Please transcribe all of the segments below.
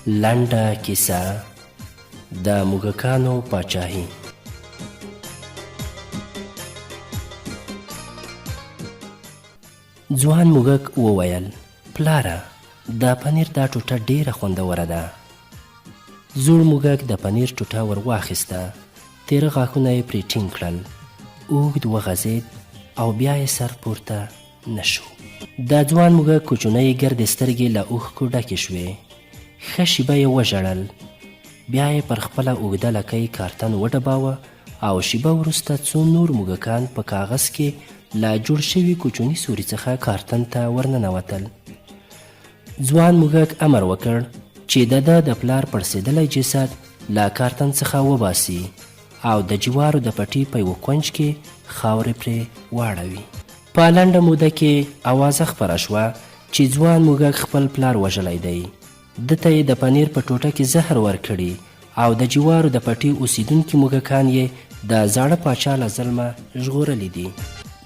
لنډه کیسه د موږکانو پاچاهي. ځوان موږک وویل: پلاره، د پنیر دا ټوټه ډیره خوندوره ده. زوړ موږک د پنیر ټوټه ور واخیسته، تیره غاښونه یې پرې ټینګ کړل، اوږد وغځېد او بیا یې سر پورته نشو. د ځوان موږک کوچنۍ ګردې سترګې له اوښکو ډکې شوې. ښه شیبه یې وژړل، بیا یې پر خپله اوږده لکۍ کارتن وډباوه او شیبه وروسته څو نور موږکان په کاغذ کې له جوړ شوي کوچني سوري څخه کارتن ته ورننوتل. ځوان موږک امر وکړ چې د ده د پلار پړسېدلی جسد له کارتن څخه وباسي او د جوارو د پټي په یوه کونج کې خاورې پرې واړوي. په لنډه موده کې اوازه خپره شوه چې ځوان موږک خپل پلار وژلی دی. ده ته یې د پنیر په ټوټه کې زهر ورکړي او د جوارو د پټي اوسیدونکي موږکان یې د زاړه پاچا له ظلمه ژغورلی دي.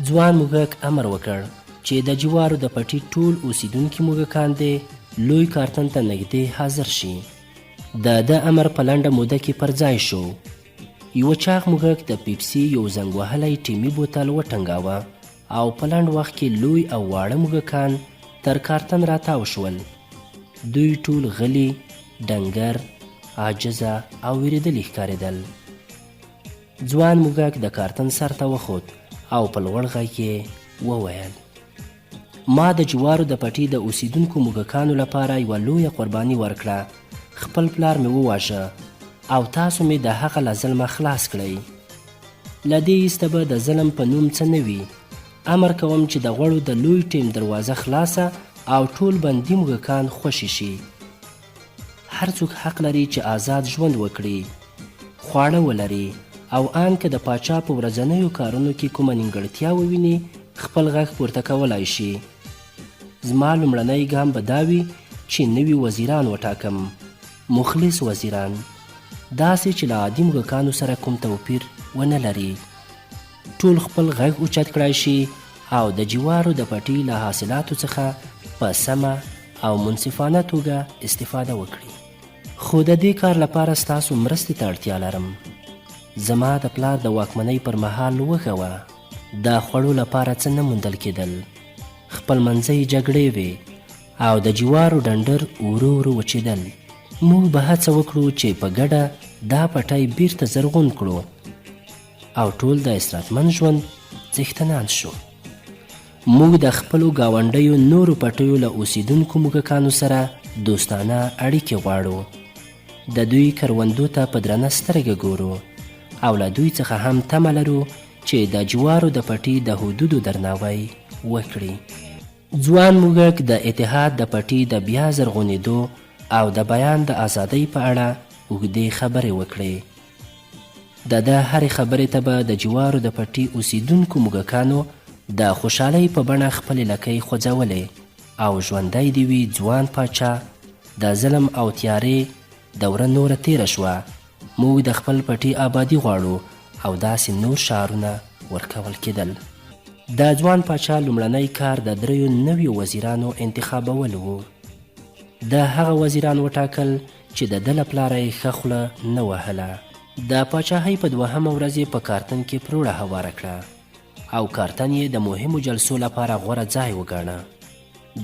ځوان موږک امر وکړ چې د جوارو د پټي ټول اوسیدونکي موږکان دې لوی کارتن ته نږدې حاضر شي. د ده امر په لنډه موده کې پر ځای شو. یوه چاغ موږک د پیپسي یو زنګ وهلی ټیمي بوتل وټنګاوه او په لنډ وخت کې لوی او واړه موږکان تر کارتن راتاو شول. دوی ټول غلي، ډنګر، عاجزه او ویرېدلي ښکارېدل. ځوان موږک د کارتن سر ته وخوت او په لوړ غږ یې وویل: ما د جوارو د پټي د اوسیدونکو موږکانو لپاره یوه لویه قرباني ورکړه. خپل پلار مې وواژه او تاسو مې د هغه له ظلمه خلاص کړئ. له دې ایسته به د ظلم په نوم څه نه وي. امر کوم چې د غوړو د لوی ټیم دروازه خلاصه او ټول بندي موږکان خوشي شي. هر څوک حق لري چې آزاد ژوند وکړي، خواړه ولري او ان که د پاچا په ورځنیو کارونو کې کومه نیمګړتیا وویني خپل غږ پورته کولی شي. زما لومړنی ګام به دا وي چې نوي وزیران وټاکم، مخلص وزیران، داسې چې له عادي موږکانو سره کوم توپیر ونه لري. ټول خپل غږ اوچت کړی شي او د جوارو د پټي له حاصلاتو څخه په سمه او منصفانه توګه استفاده وکړي. خو د دې کار لپاره ستاسو مرستې ته اړتیا لرم. زما د پلار د واکمنۍ پر مهال وږه وه، د خوړو لپاره څه نه موندل کېدل، خپل منځي جګړې وې او د جوارو ډنډر ورو ورو وچېدل. موږ به هڅه وکړو چې په ګډه دا پټی بیرته زرغون کړو او ټول د اسراتمن ژوند څښتنان شو. موږ د خپلو ګاونډیو نورو پټیو له اوسیدونکو موږکانو سره دوستانه اړیکې غواړو. د دوی کروندو ته په درنه سترګه ګورو او له دوی څخه هم تمه لرو چې د جوارو د پټي د حدودو درناوی وکړي. ځوان موږک د اتحاد د پټي د بیا زرغونېدو او د بیان د ازادۍ په اړه اوږدې خبرې وکړې. د ده هرې خبرې ته به د جوارو د پټي اوسیدونکو موږکانو د خوشحالۍ په بڼه خپلې لکۍ خوځولې او ژوندی دې وي ځوان پاچا. د ظلم او تیارې دوره نوره تیره شوه. موږ د خپل پټي آبادي غواړو او داسې نور شعارونه ورکول کېدل. د ځوان پاچا لومړنی کار د 3 نویو وزیرانو انتخابول و. د هغه وزیران وټاکل چې د ده له پلاره یې ښه خوله نه وهله. د پاچاهۍ په 2مه ورځ یې په کارتن کې پروړه هواره کړه او کارتن یې د مهمو جلسو لپاره غوره ځای وګاڼه.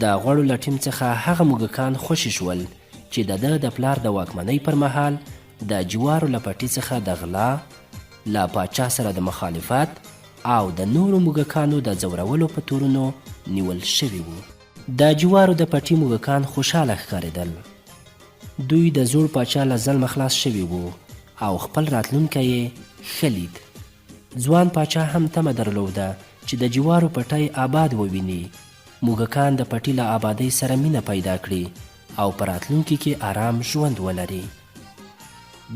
د غوړو له ټیم څخه هغه موږکان خوشي شول چې د ده د پلار د واکمنۍ پر مهال د جوارو له پټي څخه د غلا، له پاچا سره د مخالفت او د نورو موږکانو د ځورولو په تورونو نیول شوي وو. د جوارو د پټي موږکان خوشحاله ښکارېدل. دوی د زوړ پاچا له ظلمه خلاص شوي وو او خپل راتلونکی یې ښه لید. ځوان پاچا هم تمه درلوده چې د جوارو پټی آباد وویني، موږکان د پټي له آبادۍ سره مینه پیدا کړي او په راتلونکي کې آرام ژوند ولري.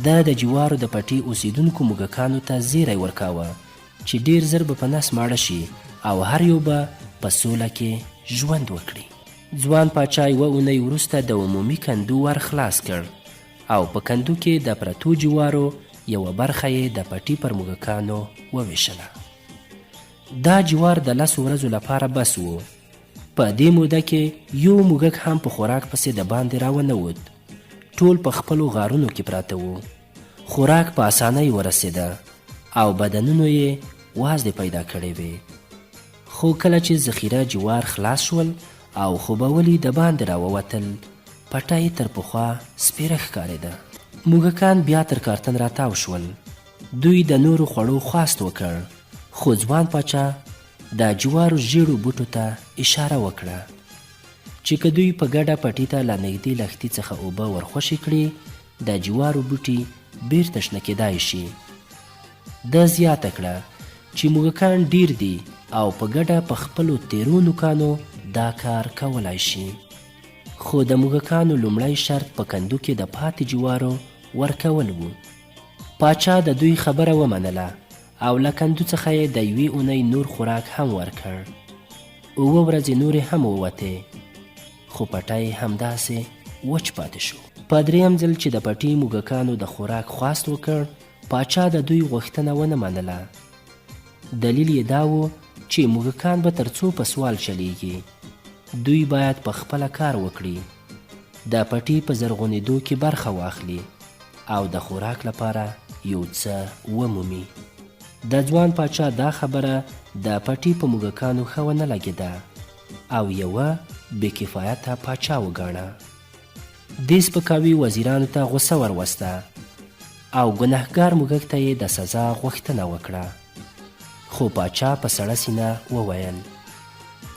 ده د جوارو د پټي اوسیدونکو موږکانو ته زیری ورکاوه چې ډیر زر به په نس ماړه شي او هر یو به په سوله کې ژوند وکړي. ځوان پاچا یوه اونۍ وروسته د عمومي کندو ور خلاص کړ او په کندو کې د پرتو جوارو یوه برخه یې د پټي پر موږکانو وویشله. دا جوار د 10 ورځو لپاره بس و. په دې موده کې یو موږک هم په خوراک پسې د باندې راونه ووت. ټول په خپلو غارونو کې پراته وو. خوراک په اسانۍ ورسېده او بدنونو یې وازدې پیدا کړې وې. خو کله چې ذخیره جوار خلاص شول او خوبولي د باندې راووتل، پټی تر پخوا سپېره ښکارېده. موږکان بیا تر کارتن راتاو شول. دوی د نورو خوړو خواست وکړ، خو ځوان پاچا د جوارو ژیړو بوټو ته اشاره وکړه چې که دوی په ګډه پټي ته له نږدې لښتي څخه اوبه ورخوشې کړي، د جوارو بوټي بیرته شنه کېدای شي. ده زیاته کړه چې موږکان ډیر دي او په ګډه په خپلو تیرو نوکانو دا کار کولای شي. خو د موږکانو لومړی شرط په کندو کې د پاتې جوارو ورکول وو. پاچا د دوی خبره ومنله او له کندو څخه یې د 1 اونۍ نور خوراک هم ورکړ. 7 ورځې نورې هم ووتې، خو پټی همداسې وچ پاتې شو. په 3م ځل چې د پټي موږکانو د خوراک خواست وکړ، پاچا د دوی غوښتنه ونه منله. دلیل یې دا و چې موږکان به تر څو په سوال چلیږي، دوی باید په خپله کار وکړي، د پټي په زرغونېدو کې برخه واخلي او د خوراک لپاره یو څه ومومي. د ځوان پاچا دا خبره د پټي په موږکانو ښه ونه لګېده او یوه بې کفایته پاچا وګاڼه. دې سپکاوي وزیرانو ته غوسه وروسته او ګنهګار موږک ته یې د سزا غوښتنه وکړه. خو پاچا په سړه سینه وویل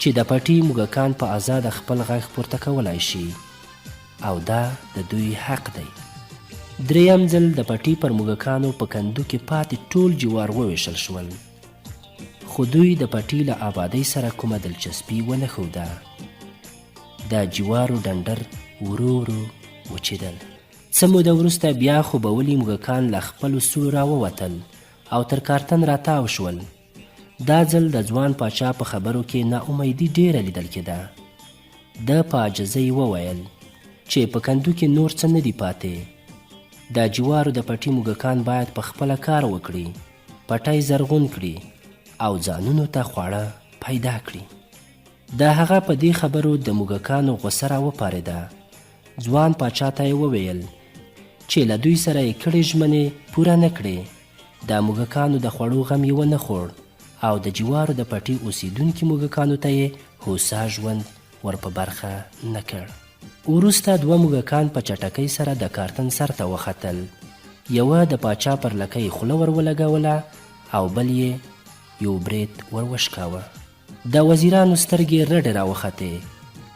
چې د پټي موږکان په آزاده خپل غږ پورته کولی شي او دا د دوی حق دی. 3م ځل د پټي پر موږکانو په کندو کې پاتې ټول جوار وویشل شول، خو دوی د پټي له آبادۍ سره کومه دلچسپي ونه ښوده. د جوارو ډنډر ورو ورو وچېدل. څه موده وروسته بیا خوبولي موږکان له خپلو سورو راووتل او تر کارتن راتاو شول. دا ځل د ځوان پاچا په خبرو کې ناامیدي ډیره لیدل کېده. ده په عاجزۍ وویل چې په کندو کې نور څه نه دي پاتې. د جوارو د پټي موږکان باید په خپله کار وکړي، پټی زرغون کړي او ځانونو ته خواړه پیدا کړي. د هغه په دې خبرو د موږکانو غوسه راوپارېده. ځوان پاچا ته یې وویل چې له دوی سره یې کړې ژمنې پوره نه کړې. د موږکانو د خوړو غم یې ونه خوړ او د جوارو د پټي اوسیدونکي موږکانو ته یې هوسا ژوند ور په برخه نه کړ. وروسته 2 موږکان په چټکۍ سره د کارتن سر ته وختل. یوه د پاچا پر لکۍ خوله ور ولګوله او بل یې یو برید ور وشکاوه. د وزیرانو سترګې رډې راوختې،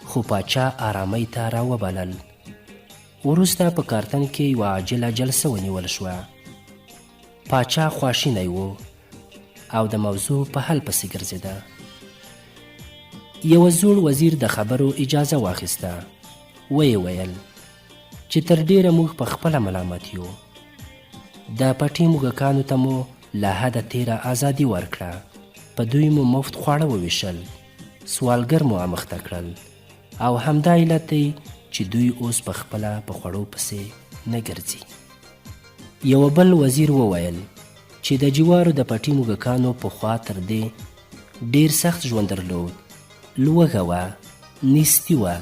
خو پاچا آرامۍ ته راوبلل. وروسته په کارتن کې یوه عاجله جلسه ونیول شوه. پاچا خواشینی و او د موضوع په حل پسې ګرځېده. یوه زوړ وزیر د خبرو اجازه واخیسته. ویې ویل چې تر ډیره موږ په خپله ملامت یو. د پټي موږکانو ته مو له حده تیره ازادي ورکړه، په دوی مو مفت خواړه وویشل، سوالګر مو امخته کړل او همدا علت دی چې دوی اوس په خپله په خوړو پسې نه ګرځي. یوه بل وزیر وویل چې د جوارو د پټي موږکانو پخوا تر دې ډیر سخت ژوند درلود. لوږه وه، نیستي وه،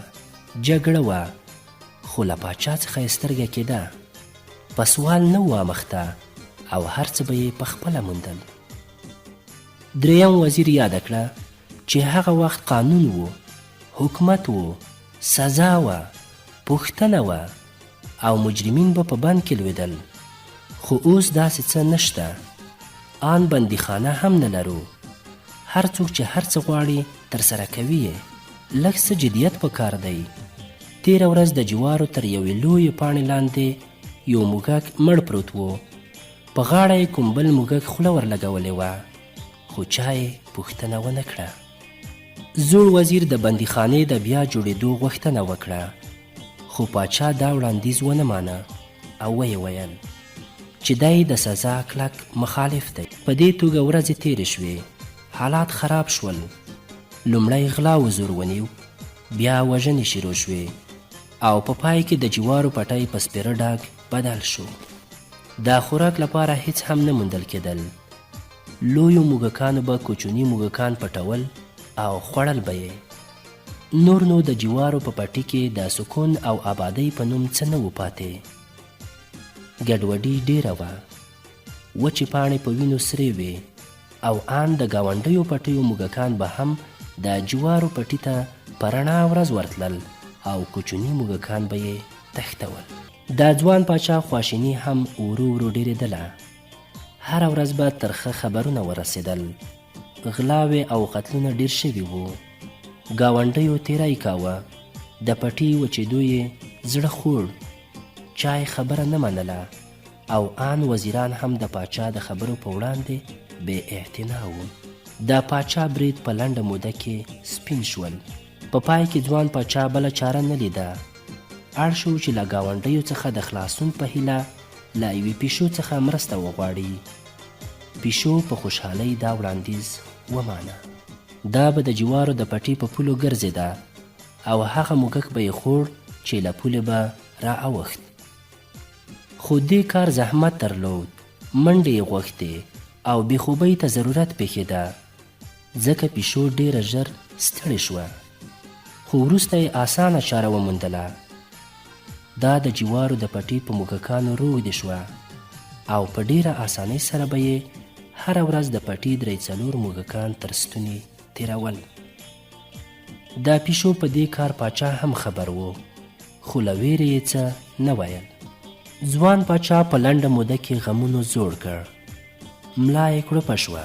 جګړه وه، خو له پاچا څخه یې سترګه کېده. په سوال نه و امخته او هر څه به یې په خپله موندل. 3م وزیر یاده کړه چې هغه وخت قانون و، حکومت و، سزا وه، پوښتنه وه او مجرمین به په بند کې لوېدل. خو اوس داسې څه نشته. آن بندیخانه هم نه لرو. هر څوک چې هر څه غواړي ترسره کوي یې. لږ څه جدیت پکار دی. تېره ورځ د جوارو تر یوې لویې پاڼې لاندې یو موږک مړ پروت و. په غاړه یې کوم بل موږک خوله ورلګولې وه، خو چا یې پوښتنه ونه کړه. زوړ وزیر د بندیخانې د بیا جوړېدو غوښتنه وکړه، خو پاچا دا وړاندیز ونه مانه او ویې ویل چې دی د سزا کلک مخالف دی. په دې توګه ورځې تېرې شوې، حالات خراب شول. لومړی غلا و زور ونیو، بیا وژنې شروع شوې او په پای کې د جوارو پټی په سپېره ډاګ بدل شو. د خوراک لپاره هیڅ هم نه موندل کېدل. لویو موږکانو به کوچني موږکان پټول او خوړل به یې. نور نو د جوارو په پټي کې د سکون او آبادۍ په نوم څه نه و پاتې. ګډوډي ډیره وه، وچې پاڼې په وینو سرې وې او آن د ګاونډیو پټیو موږکان به هم د جوارو پټي ته په رڼا ورځ ورتلل او کوچني موږکان به یې تښتول. دا ځوان پاچا خواشیني هم ورو ورو ډېرېدله. هره ورځ به ترخه خبرونه ورسېدل. غلاوې او قتلونه ډېر شوي وو. ګاونډیو تیری کاوه. د پټي وچېدو یې زړه خوړ. چا یې خبره نه منله او آن وزیران هم د پاچا د خبرو په وړاندې بې اعتنا وو. د پاچا برید په لنډه موده کې سپین شول. په پای کې ځوان پاچا بله چاره نه لیده. اړ شو چې له ګاونډیو څخه د خلاصون په هیله له یوې پیشو څخه مرسته وغواړي. پیشو په خوشحالۍ دا وړاندیز ومانه. دا به د جوارو د پټي په پولو ګرځېده او هغه موږک به یې خوړ چې له پولې به را اوښت. خو دې کار زحمت درلود. منډې یې غوښتې او بې خوبۍ ته ضرورت پېښېده، ځکه پیشو ډېره ژر ستړې شوه. خو وروسته یې اسانه چاره وموندله. دا د جوارو د پټي په موږکانو روږدې شوه او په ډېره اسانۍ سره به یې هره ورځ د پټي 3-4 موږکان تر ستوني تېرول. دا پیشو په دې کار پاچا هم خبر و، خو له ویرې یې څه نه ویل. ځوان پاچا په لنډه موده کې غمونو زوړ کړ. ملا یې کړپه شوه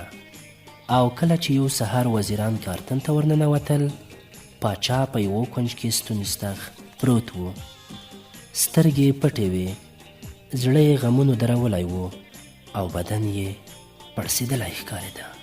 او کله چې یو سهار وزیران کارتن ته ورننوتل، پاچا په یوه کونج کې ستونی ستغ پروت و. سترګې پټې وې، زړه یې غمونو درولی و او بدن یې پړسېدلی ښکارېده.